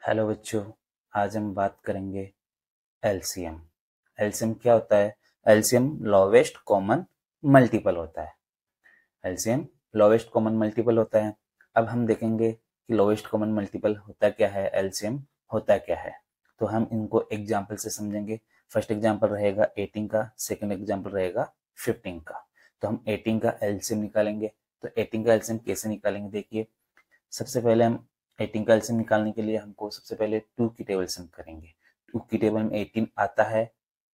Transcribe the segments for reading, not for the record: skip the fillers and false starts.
Hello बच्चों। आज हम बात करेंगे एलसीएम। एलसीएम क्या होता है? एलसीएम लोवेस्ट कॉमन मल्टीपल होता है। एलसीएम लोवेस्ट कॉमन मल्टीपल होता है। अब हम देखेंगे कि लोवेस्ट कॉमन मल्टीपल होता क्या है, एलसीएम होता क्या है। तो हम इनको एग्जाम्पल से समझेंगे। फर्स्ट एग्जाम्पल रहेगा 18 का, सेकंड एग्जाम्पल रहेगा 15 का। तो हम 18 का एलसीएम निकालेंगे। तो 18 का एलसीएम कैसे निकालेंगे, देखिए। सबसे पहले हम 18 का एलसीएम निकालने के लिए हमको सबसे पहले 2 की टेबल से हम करेंगे। 2 की टेबल में 18 आता है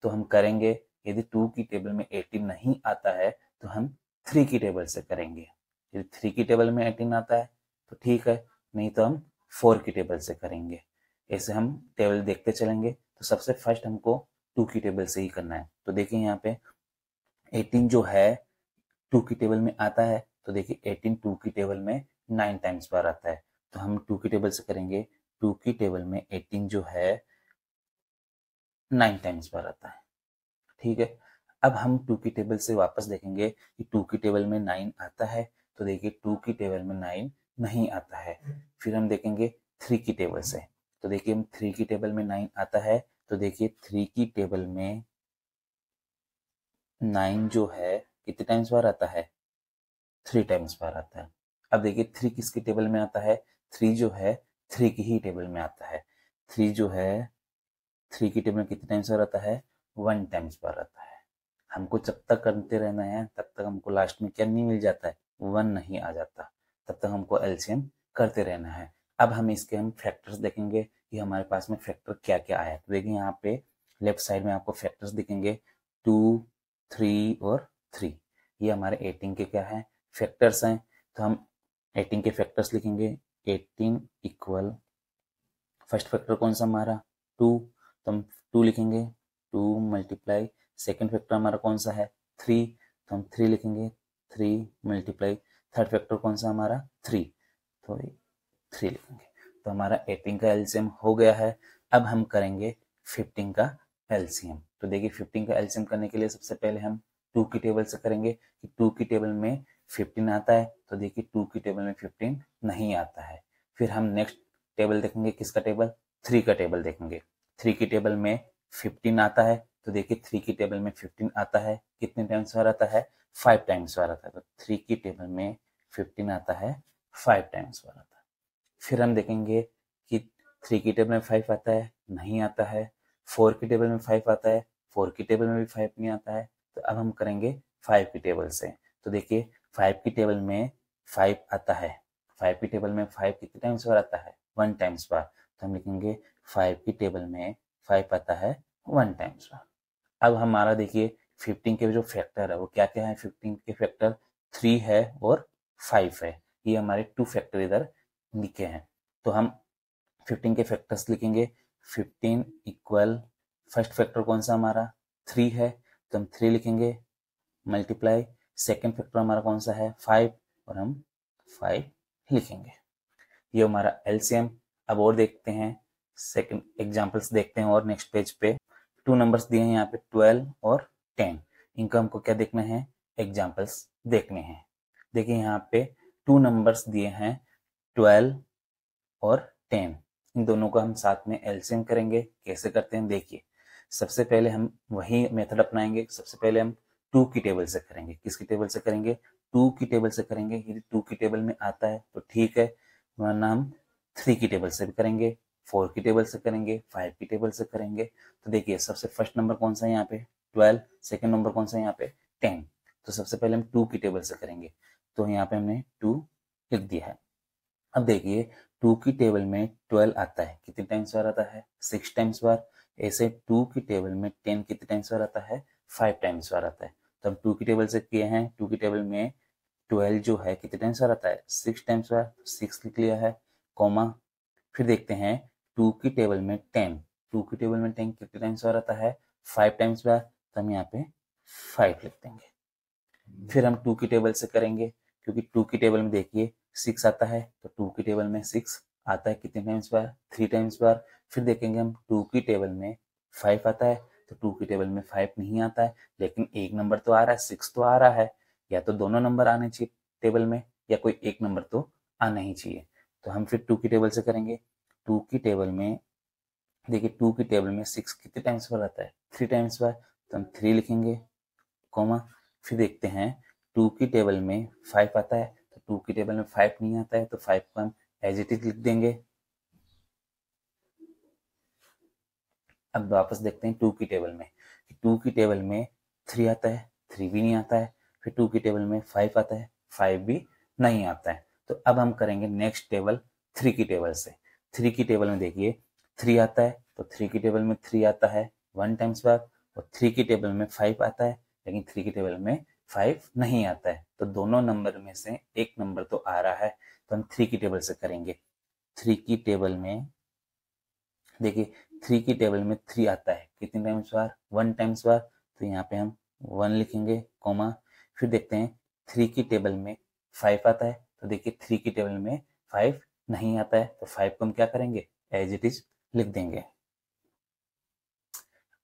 तो हम करेंगे। यदि 2 की टेबल में 18 नहीं आता है तो हम 3 की टेबल से करेंगे। यदि 3 की टेबल में 18 आता है तो ठीक है, नहीं तो हम 4 की टेबल से करेंगे। ऐसे हम टेबल देखते चलेंगे। तो सबसे फर्स्ट हमको 2 की टेबल से ही करना है। तो देखिए यहाँ पे 18 जो है 2 की टेबल में आता है। तो देखिए 18 2 की टेबल में 9 टाइम्स बार आता है। तो हम 2 की टेबल से करेंगे। 2 की टेबल में 18 जो है 9 टाइम्स बार आता है। ठीक है। अब हम 2 की टेबल से वापस देखेंगे कि 2 की टेबल में 9 आता है। तो देखिए 2 की टेबल में 9 नहीं आता है। फिर हम देखेंगे 3 की टेबल से। तो देखिए हम 3 की टेबल में 9 आता है। तो देखिए 3 की टेबल में 9 जो है कितने टाइम्स बार आता है? 3 टाइम्स बार आता है। अब देखिए 3 किसकी टेबल में आता है? 3 जो है 3 की ही टेबल में आता है। 3 जो है 3 की टेबल में कितने टाइम्स बार आता है? 1 टाइम्स बार आता है। हमको जब तक करते रहना है तब तक हमको लास्ट में क्या नहीं मिल जाता है? 1 नहीं आ जाता। तब तक हमको एलसीएम करते रहना है। अब हम इसके फैक्टर्स देखेंगे कि हमारे पास में फैक्टर क्या क्या आया। तो देखिए यहाँ पे लेफ्ट साइड में आपको फैक्टर्स दिखेंगे 2, 3 और 3। ये हमारे 18 के क्या है? फैक्टर्स हैं। तो हम 18 के फैक्टर्स लिखेंगे। 18 इक्वल फर्स्ट फैक्टर कौन सा हमारा? 2। तो हम 2 लिखेंगे। 2 मल्टीप्लाई सेकेंड फैक्टर हमारा कौन सा है? 3। तो हम 3 लिखेंगे। 3 मल्टीप्लाई थर्ड फैक्टर कौन सा हमारा? 3। तो 3 लिखेंगे। तो हमारा 18 का एलसीएम हो गया है। अब हम करेंगे 15 का एलसीएम। तो देखिए 15 का एलसीएम करने के लिए सबसे पहले हम 2 की टेबल से करेंगे कि 2 की टेबल में 15 आता है। तो देखिए 2 की टेबल में 15 नहीं आता है। फिर हम नेक्स्ट टेबल देखेंगे। किसका टेबल? 3 का टेबल देखेंगे। 3 की टेबल में 15 आता है। तो देखिए 3 की टेबल में 15 आता है, कितने टाइम्स बार आता है? 5 टाइम्स बार आता है। तो 3 की टेबल में 15 आता है, 5 टाइम्स बार आता है। फिर हम देखेंगे कि 3 की टेबल में 5 आता है, नहीं आता है। 4 की टेबल में 5 आता है, 4 की टेबल में भी 5 नहीं आता है। तो अब हम करेंगे 5 की टेबल से। तो देखिए 5 की टेबल में 5 आता है। 5 की टेबल में 5 कितने टाइम्स बार आता है? 1 टाइम्स बार। तो हम लिखेंगे 5 की टेबल में 5 आता है 1 टाइम्स बार। अब हमारा देखिए 15 के जो फैक्टर है वो क्या क्या है? 15 के फैक्टर 3 है और 5 है। ये हमारे 2 फैक्टर इधर लिखे हैं। तो हम 15 के फैक्टर्स लिखेंगे। 15 इक्वल फर्स्ट फैक्टर कौन सा हमारा? 3 है। तो हम 3 लिखेंगे मल्टीप्लाई सेकेंड फैक्टर हमारा कौन सा है? 5। और हम 5 लिखेंगे। ये हमारा एलसीएम। अब और देखते हैं, सेकंड एग्जांपल्स देखते हैं। और नेक्स्ट पेज पे 2 नंबर्स दिए हैं यहाँ पे 12 और 10। इनका हमको क्या देखना है? एग्जांपल्स देखने हैं। देखिए यहाँ पे 2 नंबर्स दिए हैं 12 और 10। इन दोनों को हम साथ में एलसीएम करेंगे। कैसे करते हैं देखिए। सबसे पहले हम वही मेथड अपनाएंगे। सबसे पहले हम 2 की टेबल से करेंगे। किसकी टेबल से करेंगे? 2 की टेबल से करेंगे। यदि 2 की टेबल में आता है तो ठीक है, वरना हम 3 की टेबल से भी करेंगे, 4 की टेबल से करेंगे, 5 की टेबल से करेंगे। तो देखिए सबसे फर्स्ट नंबर कौन सा है यहाँ पे? 12। सेकेंड नंबर कौन सा है यहाँ पे? 10। तो सबसे पहले हम 2 की टेबल से करेंगे। तो यहाँ पे हमने 2 लिख दिया है। अब देखिए 2 की टेबल में 12 आता है, कितने टाइम्स बार आता है? 6 टाइम्स बार। ऐसे 2 की टेबल में 10 कितने टाइम्स बार आता है? 5 टाइम्स बार आता है। तो हम 2 की टेबल से किए हैं। 2 की टेबल में 12 जो है कितने टाइम्स बार आता है? 6 टाइम्स बार। 6 लिख लिया है, कॉमा। फिर देखते हैं 2 की टेबल में 10। 2 की टेबल में 10 कितने टाइम्स बार आता है? 5 टाइम्स बार। तो हम यहाँ पे 5 लिख देंगे। फिर हम 2 की टेबल से करेंगे, क्योंकि 2 की टेबल में देखिए 6 आता है। तो 2 की टेबल में 6 आता है कितने टाइम्स बार? 3 टाइम्स बार। फिर देखेंगे हम 2 की टेबल में 5 आता है। तो 2 की टेबल में 5 नहीं आता है, लेकिन एक नंबर तो आ रहा है, 6 तो आ रहा है। या तो दोनों नंबर आने चाहिए टेबल में, या कोई एक नंबर तो आना ही चाहिए। तो हम फिर 2 की टेबल से करेंगे। टू की टेबल में देखिए, टू की टेबल में 6 कितने टाइम्स पर आता है? 3 टाइम्स पर, तो हम 3 लिखेंगे, कॉमा। फिर देखते हैं टू की टेबल में 5 आता है, तो टू की टेबल में 5 नहीं आता है, तो 5 को हम एज इट इज लिख देंगे। अब वापस देखते हैं टू की टेबल में, टू की टेबल में 3 आता है, 3 भी नहीं आता है। फिर टू की टेबल में 5 आता है, 5 भी नहीं आता है। तो अब हम करेंगे नेक्स्ट टेबल 3 की टेबल से। 3 की टेबल में देखिए 3 आता है, तो 3 की टेबल में 3 आता है 1 टाइम्स बाद, और 3 की टेबल में 5 आता है, लेकिन 3 की टेबल में 5 नहीं आता है। तो दोनों नंबर में से एक नंबर तो आ रहा है, तो हम 3 की टेबल से करेंगे। 3 की टेबल में देखिए 3 की टेबल में 3 आता है, कितने टाइम्स बार? 1 टाइम्स बार, तो यहाँ पे हम 1 लिखेंगे, कॉमा। फिर देखते हैं 3 की टेबल में 5 आता है, तो देखिए 3 की टेबल में 5 नहीं आता है, तो 5 को हम क्या करेंगे? एज इट इज लिख देंगे।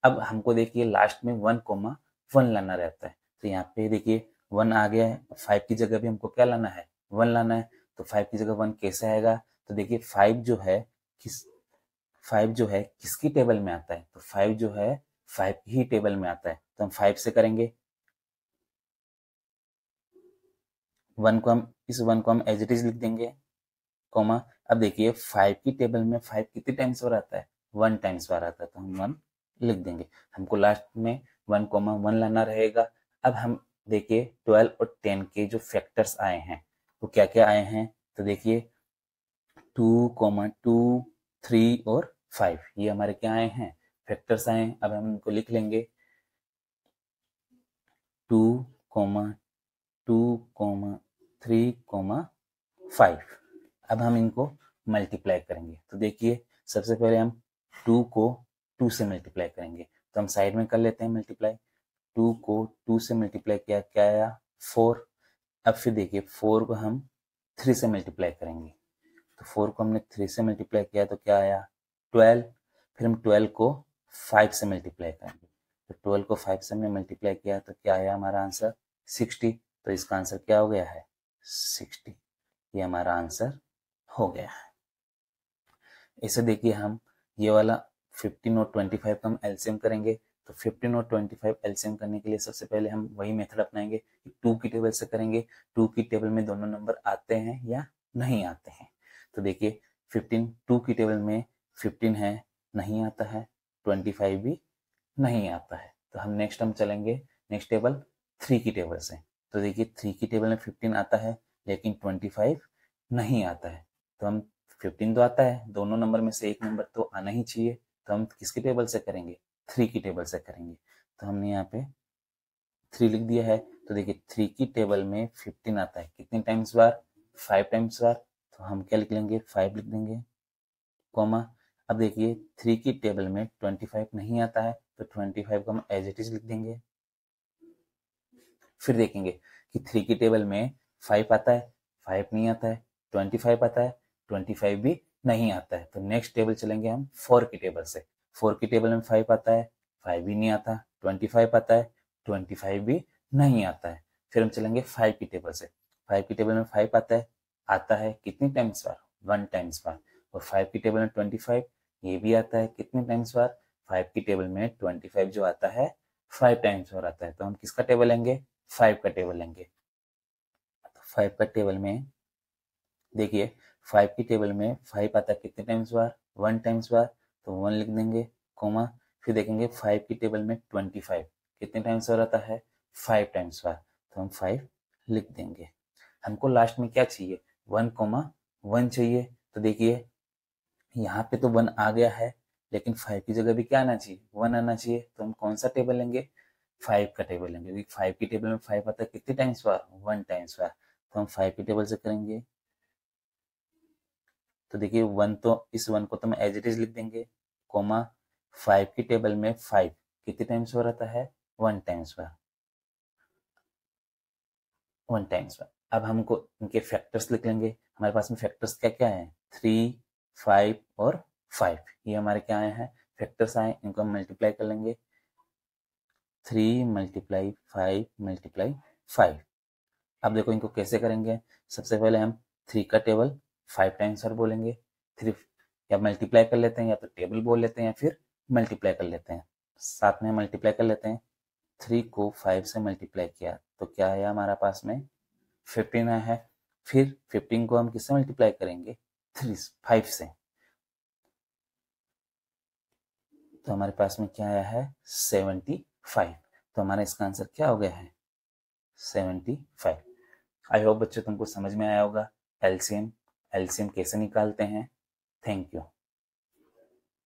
अब हमको देखिए लास्ट में 1 कोमा 1 लाना रहता है, तो यहाँ पे देखिए 1 आ गया है, 5 की जगह भी हमको क्या लाना है? 1 लाना है। तो 5 की जगह 1 कैसे आएगा? तो देखिए 5 जो है किस 5 जो है किसकी टेबल में आता है? तो 5 जो है 5 ही टेबल में आता है, तो हम 5 से करेंगे। 1 को हम इस 1 को हम एज इट इज लिख देंगे, कॉमा। अब देखिए 5 की टेबल में 5 कितने टाइम्स बार आता है? 1 टाइम्स बार आता है, तो हम 1 लिख देंगे। हमको लास्ट में 1 कोमा 1 लाना रहेगा। अब हम देखिए 12 और 10 के जो फैक्टर्स आए हैं वो क्या क्या आए हैं? तो देखिए 2, 3 और 5 ये हमारे क्या आए हैं? फैक्टर्स आए हैं। अब हम इनको लिख लेंगे 2, 2, 3, 5। अब हम इनको मल्टीप्लाई करेंगे, तो देखिए सबसे पहले हम 2 को 2 से मल्टीप्लाई करेंगे, तो हम साइड में कर लेते हैं मल्टीप्लाई। 2 को 2 से मल्टीप्लाई किया, क्या आया? 4। अब फिर देखिए 4 को हम 3 से मल्टीप्लाई करेंगे, तो 4 को हमने 3 से मल्टीप्लाई किया तो क्या आया? 12। फिर हम 12 को 5 से मल्टीप्लाई करेंगे, तो 12 को 5 से हमने मल्टीप्लाई किया तो क्या आया हमारा आंसर? 60। तो इसका आंसर क्या हो गया है? 60। ये हमारा आंसर हो गया है। इसे देखिए हम ये वाला 15 और 25 का हम एलसीएम करेंगे, तो 15 और 25 एलसीएम करने के लिए सबसे पहले हम वही मेथड अपनाएंगे कि 2 की टेबल से करेंगे। 2 की टेबल में दोनों नंबर आते हैं या नहीं आते हैं? तो देखिए 15 2 की टेबल में 15 है, नहीं आता है, 25 भी नहीं आता है। तो हम नेक्स्ट चलेंगे नेक्स्ट टेबल 3 की टेबल से। तो देखिए 3 की टेबल में 15 आता है, लेकिन 25 नहीं आता है। तो हम 15 तो आता है, दोनों नंबर में से एक नंबर तो आना ही चाहिए, तो हम किसकी टेबल से करेंगे? 3 की टेबल से करेंगे। तो हमने यहाँ पे 3 लिख दिया है। तो देखिए 3 की टेबल में 15 आता है, कितने टाइम्स बार? 5 टाइम्स बार, तो हम क्या लिख लेंगे? 5 लिख देंगे, कॉमा। अब देखिए 3 की टेबल में 25 नहीं आता है, तो 25 को हम एज इट इज लिख देंगे। फिर देखेंगे कि 3 की टेबल में 5 आता है, 5 नहीं आता है, 25 आता है, 25 भी नहीं आता है। तो नेक्स्ट टेबल चलेंगे हम 4 की टेबल से। 4 की टेबल में 5 आता है, 5 भी नहीं आता, 25 आता है, 25 भी नहीं आता है। फिर हम चलेंगे 5 की टेबल से। 5 की टेबल में 5 आता है कितने टाइम्स बार? 1 टाइम्स बार। और 5 की टेबल में 25 ये भी आता है, कितने टाइम्स बार? 5 की टेबल में 25 जो आता है 5 टाइम्स बार आता है। तो हम किसका टेबल लेंगे? 5 का टेबल लेंगे। तो 5 का टेबल में देखिए 5 की टेबल में 5 आता है कितने टाइम्स बार? 1 टाइम्स बार, तो 1 लिख देंगे, कॉमा। फिर देखेंगे 5 की टेबल में 25 कितने टाइम्स बार आता है? 5 टाइम्स बार, तो हम 5 लिख देंगे। हमको लास्ट में क्या चाहिए? 1, चाहिए। तो देखिए यहाँ पे तो 1 आ गया है, लेकिन 5 की जगह भी क्या आना चाहिए? 1 आना चाहिए। तो हम कौन सा टेबल लेंगे? 5 का टेबल लेंगे, क्योंकि 5 की टेबल में 5 आता है कितने टाइम्स बार? 1 टाइम्स बार। तो हम 5 की टेबल से करेंगे, तो देखिए 1 तो इस 1 को तो हम एज इट इज लिख देंगे, कोमा। 5 की टेबल में 5 कितने टाइम्स बार आता है? 1 टाइम्स बार, 1 टाइम्स बार। अब हमको इनके फैक्टर्स लिख लेंगे। हमारे पास में फैक्टर्स क्या क्या है? 3, 5 और 5, ये हमारे क्या आए हैं? फैक्टर्स आए। इनको हम मल्टीप्लाई कर लेंगे, 3 मल्टीप्लाई 5 मल्टीप्लाई 5। अब देखो इनको कैसे करेंगे। सबसे पहले हम 3 का टेबल 5 टाइम्स बार बोलेंगे, 3 या मल्टीप्लाई कर लेते हैं, या तो टेबल बोल लेते हैं, या फिर मल्टीप्लाई कर लेते हैं। साथ में मल्टीप्लाई कर लेते हैं। 3 को 5 से मल्टीप्लाई किया तो क्या आया हमारा पास में 15 आया है। फिर 15 को हम किससे मल्टीप्लाई करेंगे 5 से, तो हमारे पास में क्या आया है 75। तो हमारा इसका आंसर क्या हो गया है 75। आई होप बच्चों तुमको समझ में आया होगा एलसीएम कैसे निकालते हैं। Thank you.